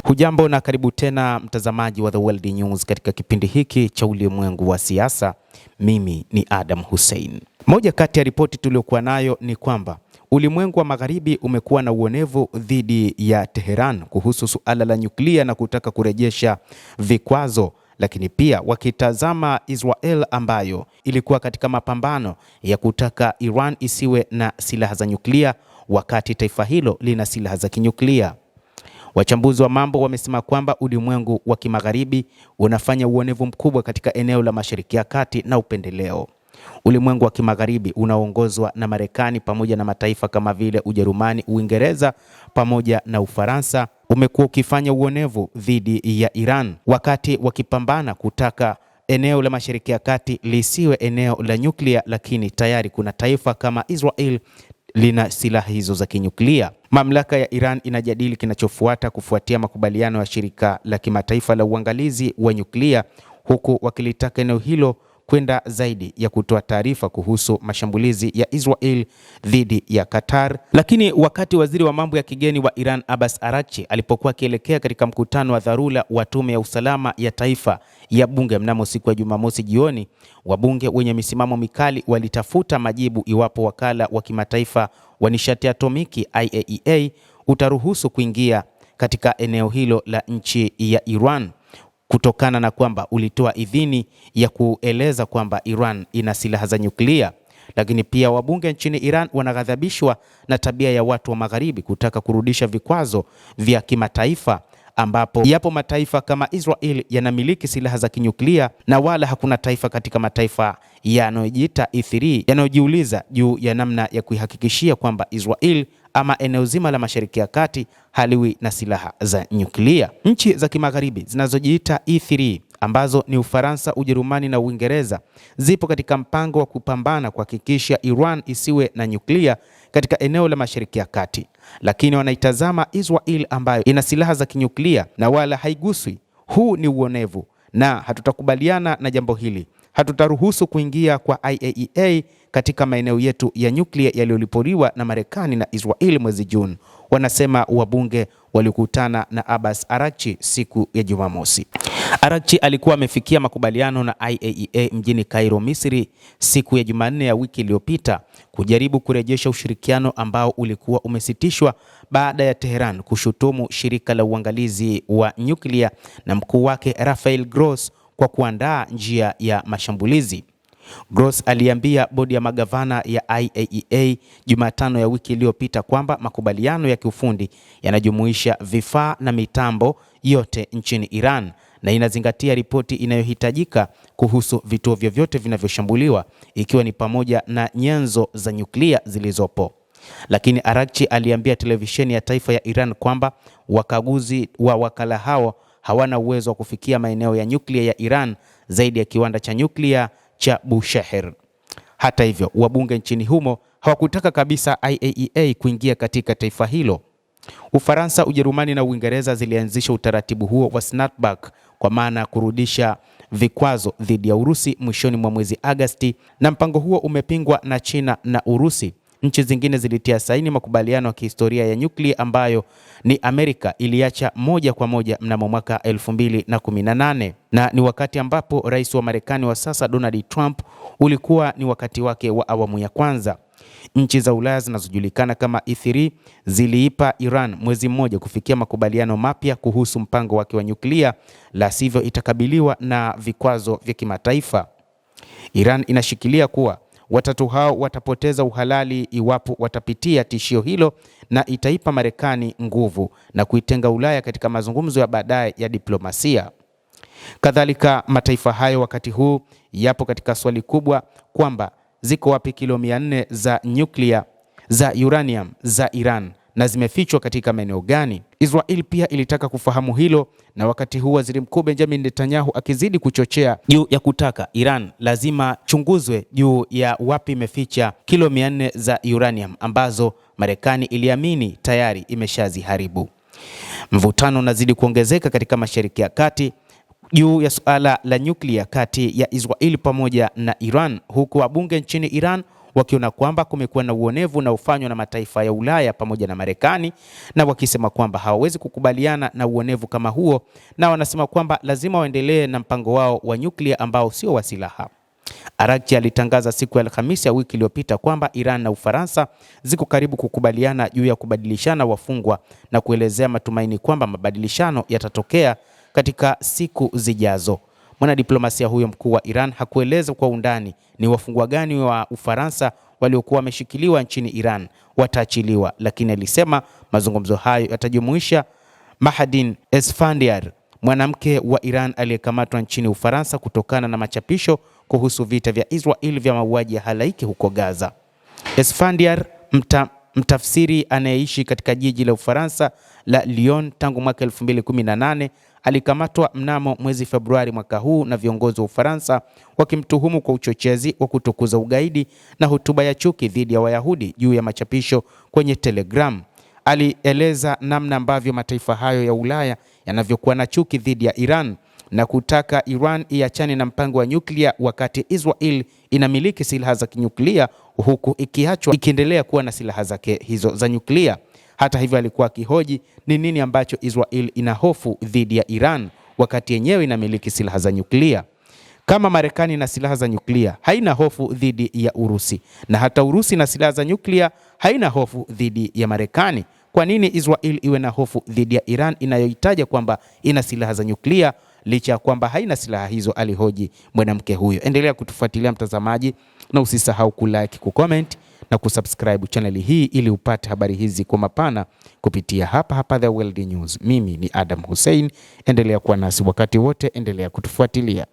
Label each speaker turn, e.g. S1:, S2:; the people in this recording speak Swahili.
S1: Hujambo na karibu tena mtazamaji wa The World News katika kipindi hiki cha ulimwengu wa siasa. Mimi ni Adam Hussein. Moja kati ya ripoti tuliokuwa nayo ni kwamba ulimwengu wa magharibi umekuwa na uonevu dhidi ya Tehran kuhusu suala la nyuklia na kutaka kurejesha vikwazo, lakini pia wakitazama Israel ambayo ilikuwa katika mapambano ya kutaka Iran isiwe na silaha za nyuklia wakati taifa hilo lina silaha za kinyuklia. Wachambuzi wa mambo wamesema kwamba ulimwengu wa kimagharibi unafanya uonevu mkubwa katika eneo la Mashariki ya Kati na upendeleo. Ulimwengu wa kimagharibi unaongozwa na Marekani pamoja na mataifa kama vile Ujerumani, Uingereza pamoja na Ufaransa umekuwa ukifanya uonevu dhidi ya Iran wakati wakipambana kutaka eneo la Mashariki ya Kati lisiwe eneo la nyuklia, lakini tayari kuna taifa kama Israel lina silaha hizo za kinyuklia. Mamlaka ya Iran inajadili kinachofuata kufuatia makubaliano ya shirika la kimataifa la uangalizi wa nyuklia, huku wakilitaka eneo hilo kwenda zaidi ya kutoa taarifa kuhusu mashambulizi ya Israel dhidi ya Qatar. Lakini wakati waziri wa mambo ya kigeni wa Iran Abbas Araghchi alipokuwa akielekea katika mkutano wa dharura wa tume ya usalama ya taifa ya bunge mnamo siku ya Jumamosi jioni, wabunge wenye misimamo mikali walitafuta majibu iwapo wakala wa kimataifa wa nishati atomiki IAEA utaruhusu kuingia katika eneo hilo la nchi ya Iran, kutokana na kwamba ulitoa idhini ya kueleza kwamba Iran ina silaha za nyuklia. Lakini pia wabunge nchini Iran wanaghadhabishwa na tabia ya watu wa magharibi kutaka kurudisha vikwazo vya kimataifa, ambapo yapo mataifa kama Israel yanamiliki silaha za kinyuklia na wala hakuna taifa katika mataifa yanayojiita E3 yanayojiuliza juu ya namna ya kuihakikishia kwamba Israel ama eneo zima la Mashariki ya Kati haliwi na silaha za nyuklia. Nchi za kimagharibi zinazojiita E3 ambazo ni Ufaransa, Ujerumani na Uingereza zipo katika mpango wa kupambana kuhakikisha Iran isiwe na nyuklia katika eneo la Mashariki ya Kati, lakini wanaitazama Israel ambayo ina silaha za kinyuklia na wala haiguswi. Huu ni uonevu na hatutakubaliana na jambo hili. Hatutaruhusu kuingia kwa IAEA katika maeneo yetu ya nyuklia yaliyolipoliwa na Marekani na Israel mwezi Juni, wanasema wabunge walikutana na Abbas Araghchi siku ya Jumamosi. Araghchi alikuwa amefikia makubaliano na IAEA mjini Cairo, Misri siku ya Jumanne ya wiki iliyopita kujaribu kurejesha ushirikiano ambao ulikuwa umesitishwa baada ya Tehran kushutumu shirika la uangalizi wa nyuklia na mkuu wake Rafael Gross kwa kuandaa njia ya mashambulizi. Gross aliambia bodi ya magavana ya IAEA Jumatano ya wiki iliyopita kwamba makubaliano ya kiufundi yanajumuisha vifaa na mitambo yote nchini Iran na inazingatia ripoti inayohitajika kuhusu vituo vyovyote vinavyoshambuliwa, ikiwa ni pamoja na nyenzo za nyuklia zilizopo. Lakini Araghchi aliambia televisheni ya taifa ya Iran kwamba wakaguzi wa wakala hao hawana uwezo wa kufikia maeneo ya nyuklia ya Iran zaidi ya kiwanda cha nyuklia cha Bushehr. Hata hivyo, wabunge nchini humo hawakutaka kabisa IAEA kuingia katika taifa hilo. Ufaransa, Ujerumani na Uingereza zilianzisha utaratibu huo wa snapback, kwa maana kurudisha vikwazo dhidi ya Urusi mwishoni mwa mwezi Agosti, na mpango huo umepingwa na China na Urusi. Nchi zingine zilitia saini makubaliano ya kihistoria ya nyuklia ambayo ni Amerika iliacha moja kwa moja mnamo mwaka 2018, na ni wakati ambapo rais wa Marekani wa sasa Donald Trump ulikuwa ni wakati wake wa awamu ya kwanza. Nchi za Ulaya zinazojulikana kama E3 ziliipa Iran mwezi mmoja kufikia makubaliano mapya kuhusu mpango wake wa nyuklia, la sivyo itakabiliwa na vikwazo vya kimataifa. Iran inashikilia kuwa watatu hao watapoteza uhalali iwapo watapitia tishio hilo, na itaipa Marekani nguvu na kuitenga Ulaya katika mazungumzo ya baadaye ya diplomasia. Kadhalika, mataifa hayo wakati huu yapo katika swali kubwa kwamba ziko wapi kilo 400 za nyuklia za uranium za Iran na zimefichwa katika maeneo gani? Israel pia ilitaka kufahamu hilo, na wakati huu Waziri Mkuu Benjamin Netanyahu akizidi kuchochea juu ya kutaka Iran lazima chunguzwe juu ya wapi imeficha kilo 400 za uranium ambazo Marekani iliamini tayari imeshaziharibu. Mvutano unazidi kuongezeka katika Mashariki ya Kati juu ya suala la nyuklia kati ya Israel pamoja na Iran, huku wabunge nchini Iran wakiona kwamba kumekuwa na uonevu unaofanywa na mataifa ya Ulaya pamoja na Marekani, na wakisema kwamba hawawezi kukubaliana na uonevu kama huo, na wanasema kwamba lazima waendelee na mpango wao wa nyuklia ambao sio wa silaha. Araghchi alitangaza siku ya Alhamisi ya wiki iliyopita kwamba Iran na Ufaransa ziko karibu kukubaliana juu ya kubadilishana wafungwa na kuelezea matumaini kwamba mabadilishano yatatokea katika siku zijazo. Mwanadiplomasia huyo mkuu wa Iran hakueleza kwa undani ni wafungwa gani wa Ufaransa waliokuwa wameshikiliwa nchini Iran wataachiliwa, lakini alisema mazungumzo hayo yatajumuisha Mahadin Esfandiar, mwanamke wa Iran aliyekamatwa nchini Ufaransa kutokana na machapisho kuhusu vita vya Israel vya mauaji ya halaiki huko Gaza. Esfandiar, mtafsiri anayeishi katika jiji la Ufaransa la Lyon tangu mwaka 2018, alikamatwa mnamo mwezi Februari mwaka huu na viongozi wa Ufaransa wakimtuhumu kwa uchochezi wa kutukuza ugaidi na hotuba ya chuki dhidi ya Wayahudi juu ya machapisho kwenye Telegram. Alieleza namna ambavyo mataifa hayo ya Ulaya yanavyokuwa na chuki dhidi ya Iran na kutaka Iran iachane na mpango wa nyuklia, wakati Israel inamiliki silaha za kinyuklia huku ikiachwa ikiendelea kuwa na silaha zake hizo za nyuklia. Hata hivyo, alikuwa akihoji ni nini ambacho Israel ina hofu dhidi ya Iran wakati yenyewe inamiliki silaha za nyuklia. Kama Marekani na silaha za nyuklia, haina hofu dhidi ya Urusi, na hata Urusi na silaha za nyuklia haina hofu dhidi ya Marekani. Kwa nini Israel iwe na hofu dhidi ya Iran inayoitaja kwamba ina silaha za nyuklia licha ya kwamba haina silaha hizo? Alihoji mwanamke huyo. Endelea kutufuatilia mtazamaji, na usisahau kulike, kucomment na kusubscribe channel hii ili upate habari hizi kwa mapana kupitia hapa The World News. Mimi ni Adam Hussein, endelea kuwa nasi wakati wote, endelea kutufuatilia.